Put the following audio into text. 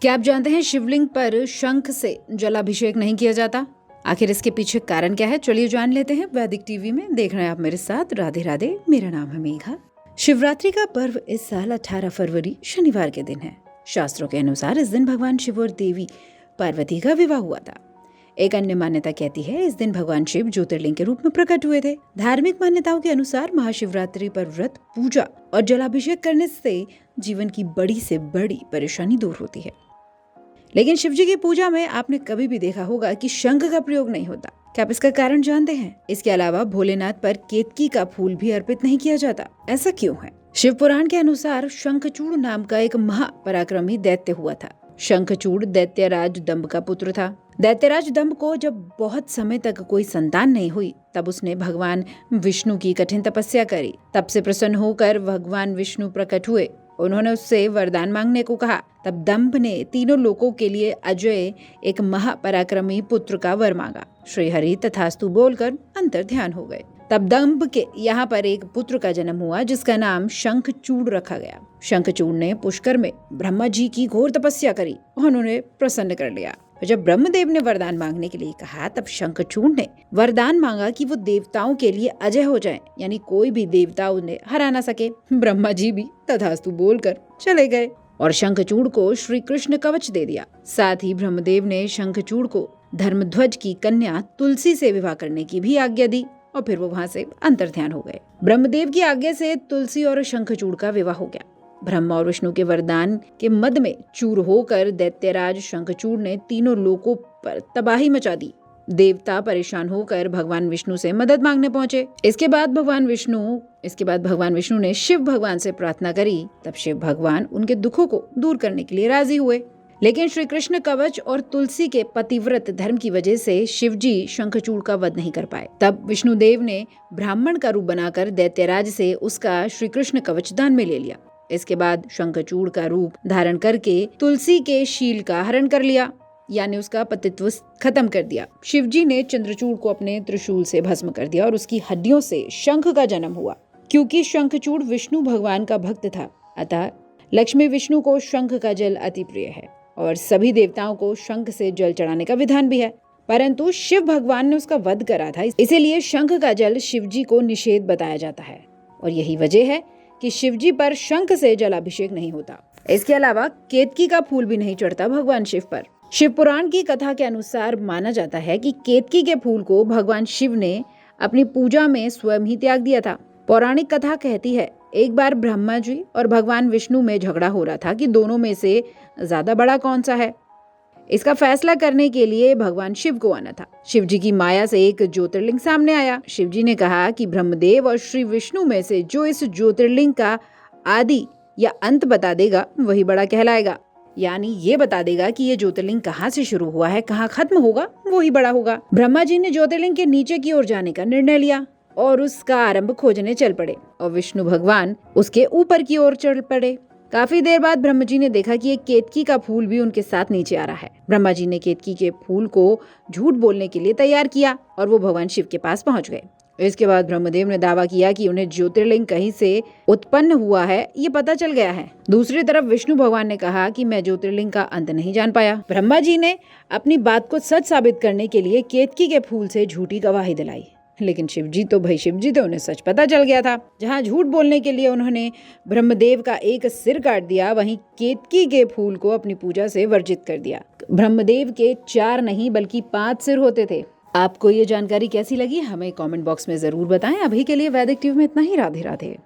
क्या आप जानते हैं शिवलिंग पर शंख से जलाभिषेक नहीं किया जाता? आखिर इसके पीछे कारण क्या है? चलिए जान लेते हैं। वैदिक टीवी में देख रहे हैं आप मेरे साथ। राधे राधे, मेरा नाम है मेघा। शिवरात्रि का पर्व इस साल 18 फरवरी शनिवार के दिन है। शास्त्रों के अनुसार इस दिन भगवान शिव और देवी पार्वती का विवाह हुआ था। एक अन्य मान्यता कहती है इस दिन भगवान शिव ज्योतिर्लिंग के रूप में प्रकट हुए थे। धार्मिक मान्यताओं के अनुसार महाशिवरात्रि पर व्रत, पूजा और जलाभिषेक करने से जीवन की बड़ी से बड़ी परेशानी दूर होती है। लेकिन शिव जी की पूजा में आपने कभी भी देखा होगा कि शंख का प्रयोग नहीं होता। क्या आप इसका कारण जानते हैं? इसके अलावा भोलेनाथ पर केतकी का फूल भी अर्पित नहीं किया जाता। ऐसा क्यों है? शिव पुराण के अनुसार शंखचूड़ नाम का एक महापराक्रमी दैत्य हुआ था। शंखचूड़ दैत्यराज दंभ का पुत्र था। दैत्यराज दंभ को जब बहुत समय तक कोई संतान नहीं हुई, तब उसने भगवान विष्णु की कठिन तपस्या करी। तब से प्रसन्न होकर भगवान विष्णु प्रकट हुए। उन्होंने उससे वरदान मांगने को कहा। तब दंभ ने तीनों लोकों के लिए अजय एक महापराक्रमी पुत्र का वर मांगा। श्री हरि तथास्तु बोलकर अंतर ध्यान हो गए। तब दंभ के यहाँ पर एक पुत्र का जन्म हुआ जिसका नाम शंखचूड़ रखा गया। शंखचूड़ ने पुष्कर में ब्रह्मा जी की घोर तपस्या करी और उन्होंने प्रसन्न कर लिया। जब ब्रह्मदेव ने वरदान मांगने के लिए कहा, तब शंखचूड़ ने वरदान मांगा कि वो देवताओं के लिए अजय हो जाएं, यानी कोई भी देवता उन्हें हरा ना सके। ब्रह्मा जी भी तथास्तु बोलकर चले गए और शंखचूड़ को श्री कृष्ण कवच दे दिया। साथ ही ब्रह्मदेव ने शंखचूड़ को धर्मध्वज की कन्या तुलसी से विवाह करने की भी आज्ञा दी और फिर वो वहाँ से अंतर्ध्यान हो गए। ब्रह्मदेव की आज्ञा से तुलसी और शंखचूड़ का विवाह हो गया। ब्रह्मा और विष्णु के वरदान के मद में चूर होकर दैत्यराज शंखचूड़ ने तीनों लोकों पर तबाही मचा दी। देवता परेशान होकर भगवान विष्णु से मदद मांगने पहुंचे। इसके बाद भगवान विष्णु ने शिव भगवान से प्रार्थना करी। तब शिव भगवान उनके दुखों को दूर करने के लिए राजी हुए। लेकिन श्री कृष्ण कवच और तुलसी के पतिव्रत धर्म की वजह से शिव जी शंखचूड़ का वध नहीं कर पाए। तब विष्णुदेव ने ब्राह्मण का रूप बनाकर दैत्यराज से उसका श्री कृष्ण कवच दान में ले लिया। इसके बाद शंखचूड़ का रूप धारण करके तुलसी के शील का हरण कर लिया, यानी उसका पतित्व खत्म कर दिया। शिवजी ने चंद्रचूड़ को अपने त्रिशूल से भस्म कर दिया और उसकी हड्डियों से शंख का जन्म हुआ। क्योंकि शंखचूड़ विष्णु भगवान का भक्त था, अतः लक्ष्मी विष्णु को शंख का जल अति प्रिय है और सभी देवताओं को शंख से जल चढ़ाने का विधान भी है। परंतु शिव भगवान ने उसका वध करा था, इसीलिए शंख का जल शिवजी को निषेध बताया जाता है और यही वजह है कि शिवजी पर शंख से जलाभिषेक नहीं होता। इसके अलावा केतकी का फूल भी नहीं चढ़ता भगवान शिव पर। शिव पुराण की कथा के अनुसार माना जाता है कि केतकी के फूल को भगवान शिव ने अपनी पूजा में स्वयं ही त्याग दिया था। पौराणिक कथा कहती है एक बार ब्रह्मा जी और भगवान विष्णु में झगड़ा हो रहा था कि दोनों में से ज्यादा बड़ा कौन सा है। इसका फैसला करने के लिए भगवान शिव को आना था। शिव जी की माया से एक ज्योतिर्लिंग सामने आया। शिव जी ने कहा कि ब्रह्मदेव और श्री विष्णु में से जो इस ज्योतिर्लिंग का आदि या अंत बता देगा वही बड़ा कहलाएगा, यानी ये बता देगा कि ये ज्योतिर्लिंग कहाँ से शुरू हुआ है, कहाँ खत्म होगा, वही बड़ा होगा। ब्रह्मा जी ने ज्योतिर्लिंग के नीचे की ओर जाने का निर्णय लिया और उसका आरंभ खोजने चल पड़े और विष्णु भगवान उसके ऊपर की ओर चल पड़े। काफी देर बाद ब्रह्मा जी ने देखा कि एक केतकी का फूल भी उनके साथ नीचे आ रहा है। ब्रह्मा जी ने केतकी के फूल को झूठ बोलने के लिए तैयार किया और वो भगवान शिव के पास पहुंच गए। इसके बाद ब्रह्मदेव ने दावा किया कि उन्हें ज्योतिर्लिंग कहीं से उत्पन्न हुआ है, ये पता चल गया है। दूसरी तरफ विष्णु भगवान ने कहा कि मैं ज्योतिर्लिंग का अंत नहीं जान पाया। ब्रह्मा जी ने अपनी बात को सच साबित करने के लिए केतकी के फूल से झूठी गवाही दिलाई, लेकिन शिव जी तो उन्हें सच पता चल गया था। जहाँ झूठ बोलने के लिए उन्होंने ब्रह्मदेव का एक सिर काट दिया, वहीं केतकी के फूल को अपनी पूजा से वर्जित कर दिया। ब्रह्मदेव के 4 नहीं बल्कि 5 सिर होते थे। आपको ये जानकारी कैसी लगी हमें कमेंट बॉक्स में जरूर बताएं। अभी के लिए वैदिक टीवी में इतना ही। राधे राधे।